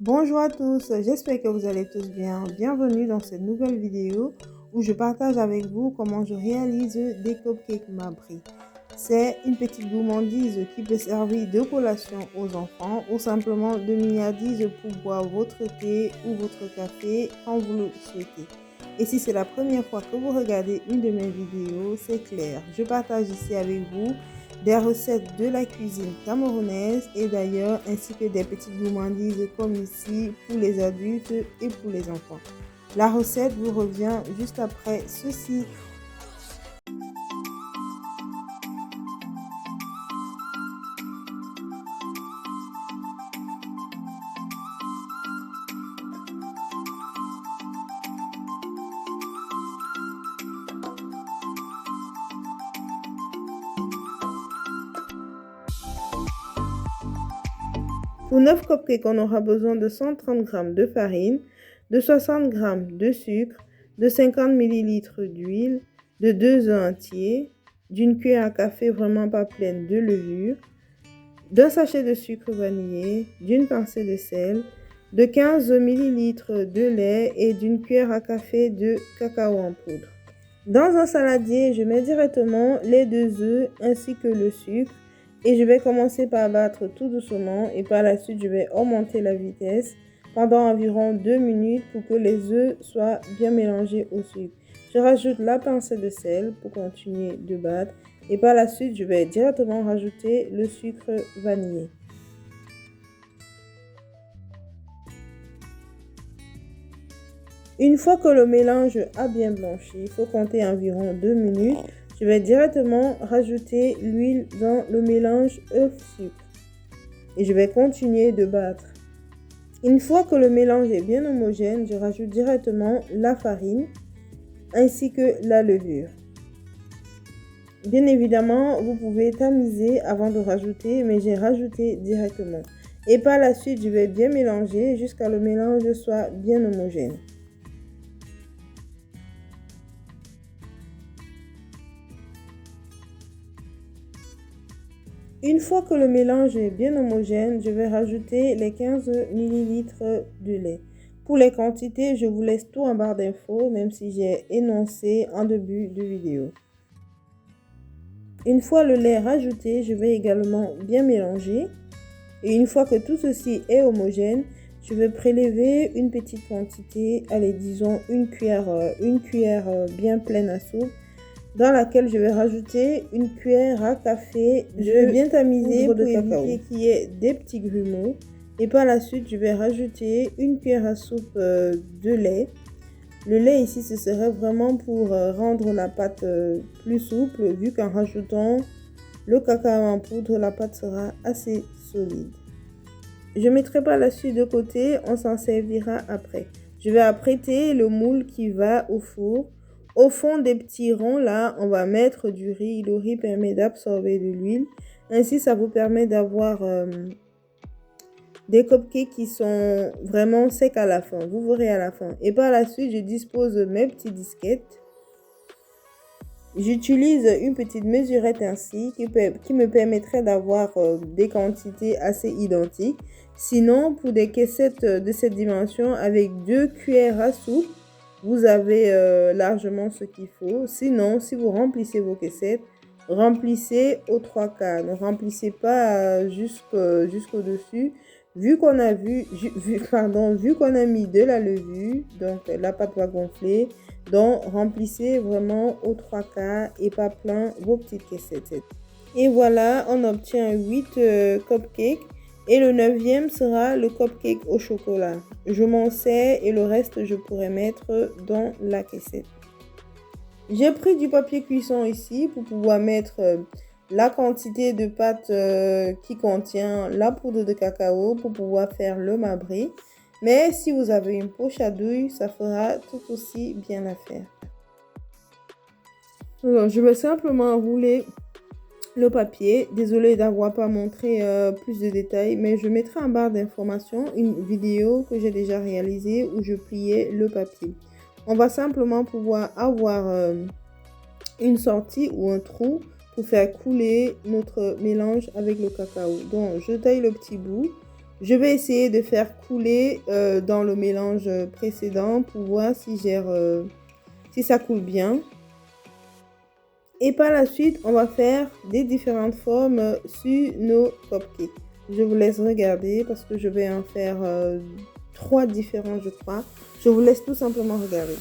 Bonjour à tous, j'espère que vous allez tous bien. Bienvenue dans cette nouvelle vidéo où je partage avec vous comment je réalise des cupcakes Mabri. C'est une petite gourmandise qui peut servir de collation aux enfants ou simplement de milliardise pour boire votre thé ou votre café quand vous le souhaitez. Et si c'est la première fois que vous regardez une de mes vidéos, c'est clair. Je partage ici avec vous des recettes de la cuisine camerounaise et d'ailleurs ainsi que des petites gourmandises comme ici pour les adultes et pour les enfants. La recette vous revient juste après ceci. Pour 9 cupcakes, on aura besoin de 130 g de farine, de 60 g de sucre, de 50 ml d'huile, de 2 œufs entiers, d'une cuillère à café vraiment pas pleine de levure, d'un sachet de sucre vanillé, d'une pincée de sel, de 15 ml de lait et d'une cuillère à café de cacao en poudre. Dans un saladier, je mets directement les 2 œufs ainsi que le sucre et je vais commencer par battre tout doucement et par la suite je vais augmenter la vitesse pendant environ 2 minutes pour que les œufs soient bien mélangés au sucre. Je rajoute la pincée de sel pour continuer de battre et par la suite je vais directement rajouter le sucre vanillé. Une fois que le mélange a bien blanchi, il faut compter environ 2 minutes. Je vais directement rajouter l'huile dans le mélange œuf-sucre. Et je vais continuer de battre. Une fois que le mélange est bien homogène, je rajoute directement la farine ainsi que la levure. Bien évidemment, vous pouvez tamiser avant de rajouter, mais j'ai rajouté directement. Et par la suite, je vais bien mélanger jusqu'à ce que le mélange soit bien homogène. Une fois que le mélange est bien homogène, je vais rajouter les 15 ml de lait. Pour les quantités, je vous laisse tout en barre d'infos, même si j'ai énoncé en début de vidéo. Une fois le lait rajouté, je vais également bien mélanger. Et une fois que tout ceci est homogène, je vais prélever une petite quantité, allez disons une cuillère bien pleine à soupe, dans laquelle je vais rajouter une cuillère à café de bien tamisé pour éviter qu'il y ait des petits grumeaux. Et par la suite, je vais rajouter une cuillère à soupe de lait. Le lait ici, ce serait vraiment pour rendre la pâte plus souple, vu qu'en rajoutant le cacao en poudre, la pâte sera assez solide. Je mettrai par la suite de côté, on s'en servira après. Je vais apprêter le moule qui va au four. Au fond des petits ronds là, on va mettre du riz. Le riz permet d'absorber de l'huile. Ainsi, ça vous permet d'avoir des cupcakes qui sont vraiment secs à la fin. Vous verrez à la fin. Et par la suite, je dispose mes petites disquettes. J'utilise une petite mesurette ainsi qui me permettrait d'avoir des quantités assez identiques. Sinon, pour des caissettes de cette dimension avec 2 cuillères à soupe, vous avez largement ce qu'il faut. Sinon, si vous remplissez vos caissettes, remplissez aux 3/4. Ne remplissez pas jusqu'au-dessus. Vu qu'on a mis de la levure, donc la pâte va gonfler. Donc, remplissez vraiment aux 3/4 et pas plein vos petites caissettes. Et voilà, on obtient 8 cupcakes. Et le 9e sera le cupcake au chocolat. Je m'en sers et le reste, je pourrais mettre dans la caissette. J'ai pris du papier cuisson ici pour pouvoir mettre la quantité de pâte qui contient la poudre de cacao pour pouvoir faire le mabri. Mais si vous avez une poche à douille, ça fera tout aussi bien l'affaire. Alors, je vais simplement rouler le papier. Désolée d'avoir pas montré plus de détails, mais je mettrai en barre d'informations une vidéo que j'ai déjà réalisée où je pliais le papier. On va simplement pouvoir avoir une sortie ou un trou pour faire couler notre mélange avec le cacao. Donc, je taille le petit bout. Je vais essayer de faire couler dans le mélange précédent pour voir si ça coule bien. Et par la suite, on va faire des différentes formes sur nos cupcakes. Je vous laisse regarder parce que je vais en faire 3 différents, je crois. Je vous laisse tout simplement regarder.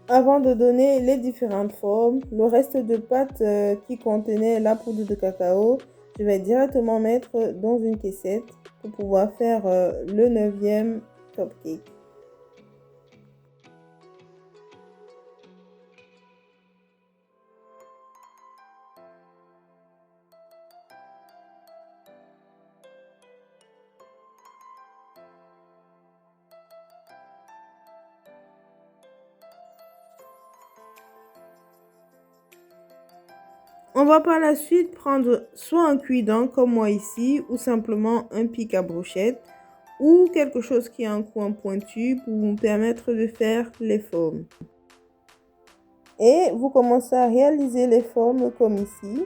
Avant de donner les différentes formes, le reste de pâte qui contenait la poudre de cacao, je vais directement mettre dans une caissette pour pouvoir faire le 9e cupcake. On va par la suite prendre soit un cuidant comme moi ici ou simplement un pic à brochette ou quelque chose qui a un coin pointu pour vous permettre de faire les formes. Et vous commencez à réaliser les formes comme ici.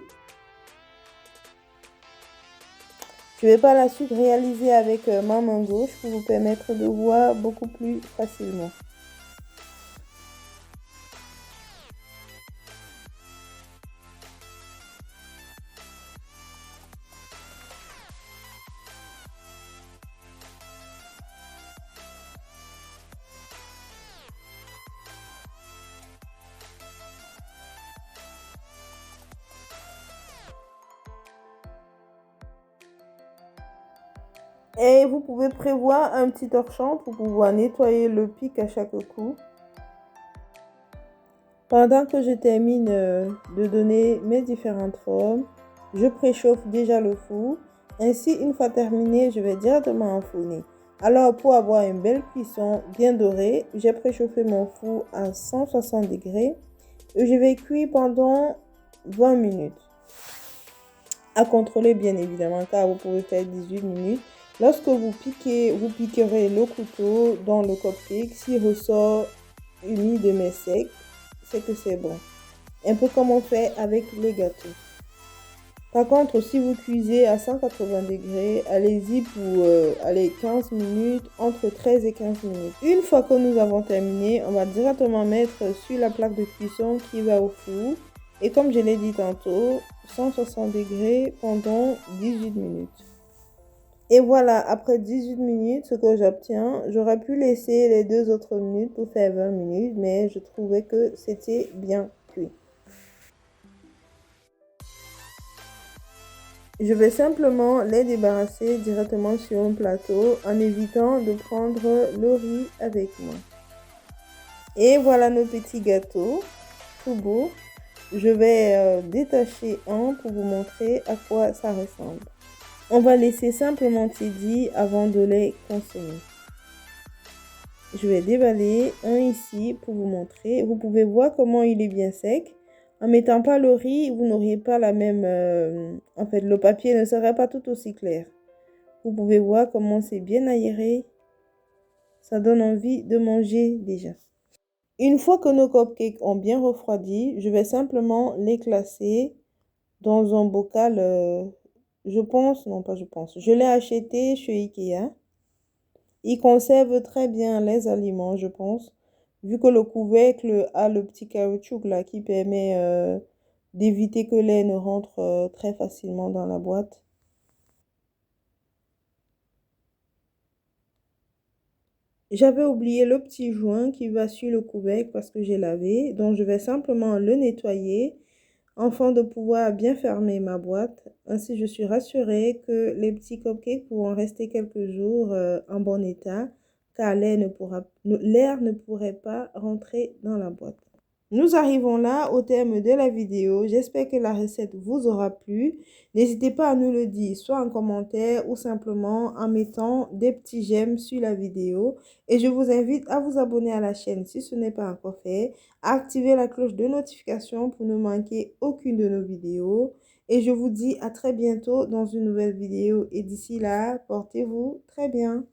Je vais par la suite réaliser avec ma main gauche pour vous permettre de voir beaucoup plus facilement. Et vous pouvez prévoir un petit torchon pour pouvoir nettoyer le pic à chaque coup. Pendant que je termine de donner mes différentes formes, je préchauffe déjà le four. Ainsi, une fois terminé, je vais directement enfourner. Alors, pour avoir une belle cuisson bien dorée, j'ai préchauffé mon four à 160 degrés et je vais cuire pendant 20 minutes. À contrôler bien évidemment car vous pouvez faire 18 minutes. Lorsque vous piquerez le couteau dans le cupcake, s'il ressort humide mais sec, c'est que c'est bon. Un peu comme on fait avec les gâteaux. Par contre, si vous cuisez à 180 degrés, allez-y pour 15 minutes, entre 13 et 15 minutes. Une fois que nous avons terminé, on va directement mettre sur la plaque de cuisson qui va au four. Et comme je l'ai dit tantôt, 160 degrés pendant 18 minutes. Et voilà, après 18 minutes, ce que j'obtiens, j'aurais pu laisser les 2 autres minutes pour faire 20 minutes, mais je trouvais que c'était bien cuit. Je vais simplement les débarrasser directement sur un plateau en évitant de prendre le riz avec moi. Et voilà nos petits gâteaux, tout beaux. Je vais détacher un pour vous montrer à quoi ça ressemble. On va laisser simplement tiédir avant de les consommer. Je vais déballer un ici pour vous montrer. Vous pouvez voir comment il est bien sec. En mettant pas le riz, vous n'auriez pas la même... en fait, le papier ne serait pas tout aussi clair. Vous pouvez voir comment c'est bien aéré. Ça donne envie de manger déjà. Une fois que nos cupcakes ont bien refroidi, je vais simplement les classer dans un bocal, je pense, non pas je pense, je l'ai acheté chez Ikea. Il conserve très bien les aliments, je pense, vu que le couvercle a le petit caoutchouc là qui permet d'éviter que l'air ne rentre très facilement dans la boîte. J'avais oublié le petit joint qui va sur le couvercle parce que j'ai lavé, donc je vais simplement le nettoyer afin de pouvoir bien fermer ma boîte. Ainsi, je suis rassurée que les petits cupcakes pourront rester quelques jours en bon état car l'air ne pourrait pas rentrer dans la boîte. Nous arrivons là au terme de la vidéo. J'espère que la recette vous aura plu. N'hésitez pas à nous le dire, soit en commentaire ou simplement en mettant des petits j'aime sur la vidéo. Et je vous invite à vous abonner à la chaîne si ce n'est pas encore fait, à activer la cloche de notification pour ne manquer aucune de nos vidéos. Et je vous dis à très bientôt dans une nouvelle vidéo. Et d'ici là, portez-vous très bien.